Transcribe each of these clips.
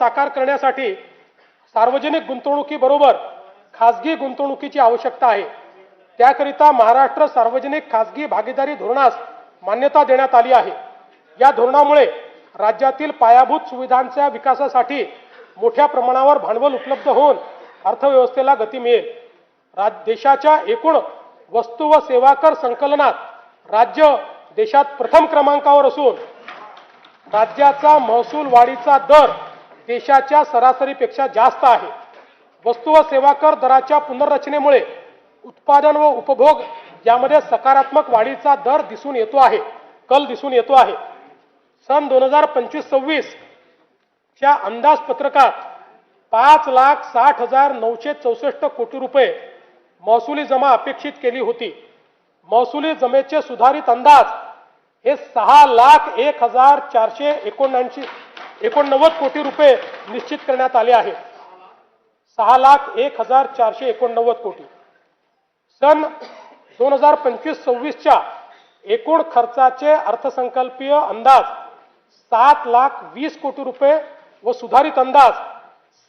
साकार करण्यासाठी सार्वजनिक गुंतवणुकीबरोबर खासगी गुंतवणुकीची आवश्यकता आहे। त्याकरिता महाराष्ट्र सार्वजनिक खासगी भागीदारी धोरणास मान्यता देण्यात आली आहे। या धोरणामुळे राज्यातील पायाभूत सुविधांच्या विकासासाठी मोठ्या प्रमाणावर भांडवल उपलब्ध होऊन अर्थव्यवस्थेला गती मिळेल। देशाच्या एकूण वस्तू व सेवा कर संकलनात राज्य देशात प्रथम क्रमांकावर असून राज्याचा महसूल वाढीचा दर देशाच्या सरासरीपेक्षा जास्त आहे। वस्तू व सेवा कर दराच्या पुनर्रचनेमुळे उत्पादन व उपभोग यामध्ये सकारात्मक वाढीचा दर दिसून येतो आहे, कल दिसून येतो आहे। सन 2025-26 च्या अंदाजपत्रकात 5,60,964 कोटी रुपये महसुली जमा अपेक्षित केली होती। महसुली जमेचे सुधारित अंदाज हे 6,01,489 कोटी रुपये निश्चित करण्यात आले आहेत। 6,01,489 कोटी। सन 2025-26 च्या एकूण खर्चाचे अर्थसंकल्पीय अंदाज 7,20,00,000 कोटी रुपये व सुधारित अंदाज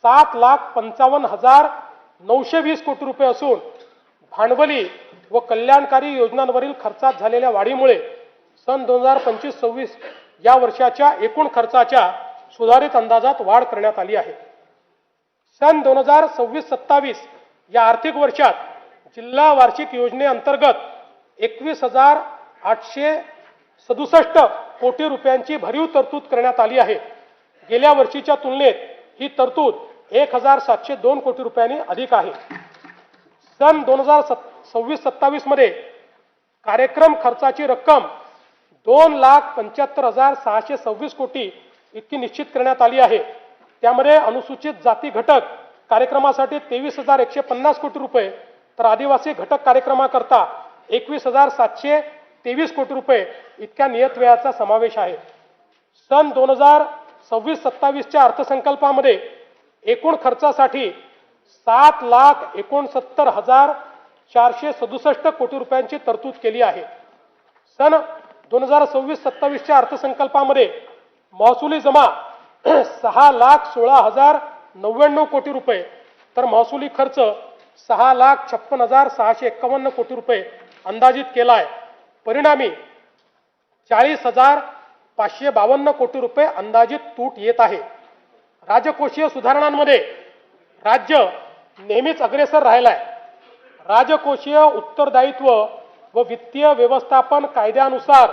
7,55,920 कोटी रुपये असून भांडवली व कल्याणकारी योजनांवरील खर्चात झालेल्या वाढीमुळे सन 2025-26 या वर्षाच्या एकूण खर्चाच्या सुधारित अंदाजात वाढ करण्यात आली आहे। सन 2026-27 या आर्थिक वर्षात जिल्हा वार्षिक योजनेअंतर्गत 21,867 कोटी रुपयांची भरीव तरतूद करण्यात आली आहे। गेल्या वर्षीच्या तुलनेत ही तरतूद 1,702 कोटी रुपयांनी अधिक आहे। सन 2026-27 मध्ये कार्यक्रम खर्चाची रक्कम 2,75,626 कोटी इतकी निश्चित करण्यात आली आहे। त्यामध्ये अनुसूचित जाती घटक कार्यक्रमासाठी 23,150 कोटी रुपये तर आदिवासी घटक कार्यक्रमाकरता 21,723 कोटी रुपये इतक्या नियत व्ययाचा समावेश आहे। सन 2026-27 च्या अर्थसंकल्पामध्ये एकूण खर्चासाठी 7,69,467 कोटी रुपयांची तरतूद केली आहे। सन 2026-27 च्या अर्थसंकल्पामध्ये महसुली जमा 6,16,099 कोटी रुपये तर महसुली खर्च 6,56,651 कोटी रुपये अंदाजित केला आहे। परिणामी 40,552 कोटी रुपये अंदाजित तूट येत आहे। राजकोषीय सुधारणांमध्ये राज्य नेहमीच अग्रेसर राहिला आहे। राजकोषीय उत्तरदायित्व व वित्तीय व्यवस्थापन कायद्यानुसार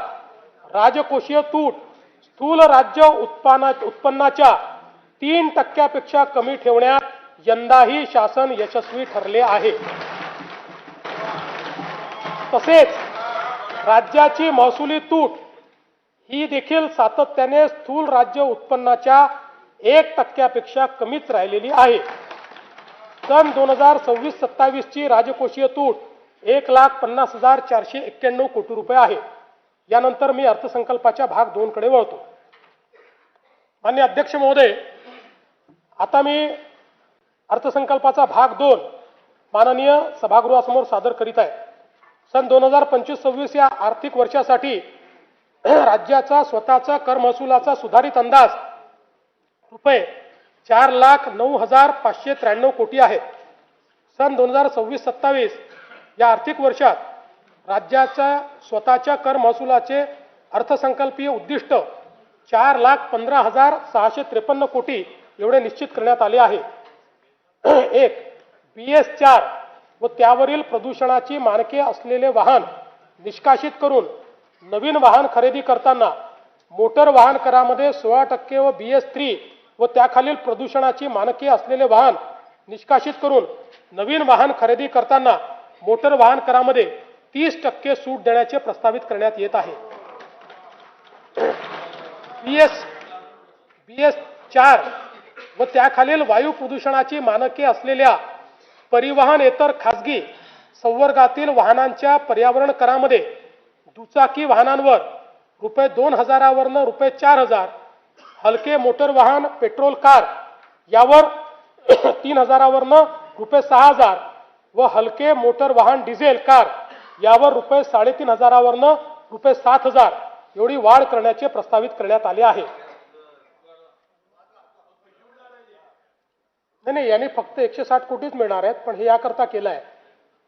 राजकोषीय तूट स्थूल राज्य उत्पन्नाच्या 3% कमी ठेवण्यात यंदाही शासन यशस्वी ठरले आहे। तसेच राज्याची महसुली तूट ही देखील सातत्याने स्थूल राज्य उत्पन्नाच्या 1% कमीच राहिलेली आहे। सन 2026-27 ची राजकोषीय तूट 1,50,491 कोटी रुपये आहे। यानंतर मी अर्थसंकल्पाच्या भाग 2 कडे वळतो। माननीय अध्यक्ष महोदय, आता मी अर्थसंकल्पाचा भाग 2 माननीय सभागृहासमोर सादर करीत आहे। सन 2025-26 या आर्थिक वर्षासाठी राज्याचा स्वतःचा कर महसुलाचा सुधारित अंदाज रुपये 4,09,593 कोटी आहे। सन 2026-27 या आर्थिक वर्षात राज्याच्या स्वतःच्या कर महसुलाचे अर्थसंकल्पीय उद्दिष्ट 4,15,653 कोटी एवढे निश्चित करण्यात आले आहे। एक BS4 व त्यावरील प्रदूषणाची मानके असलेले वाहन निष्कासित करून नवीन वाहन खरेदी करताना मोटर वाहन करामध्ये 16% व BS3 व त्याखालील प्रदूषणाची मानके असलेले वाहन निष्कासित करून नवीन वाहन खरेदी करताना मोटर वाहन करामध्ये 30% सूट देण्याचे प्रस्तावित करण्यात येत आहे। BS4 व त्याखालील वायू प्रदूषणाची मानके असलेल्या परिवहनेतर खासगी संवर्गातील वाहनांच्या पर्यावरण करामध्ये दुचाकी वाहनांवर रुपये 2,000 वरनं रुपये 4,000, हलके मोटर वाहन पेट्रोल कार यावर 3,000 वरनं रुपये 6,000 व हलके मोटर वाहन डिझेल कार यावर रुपये 3,500 वरनं रुपये 7,000 एवढी वाढ करण्याचे प्रस्तावित करण्यात आले आहे। नाही नाही, याने फक्त 160 कोटीच मिळणार आहेत, पण हे याकरता केलं आहे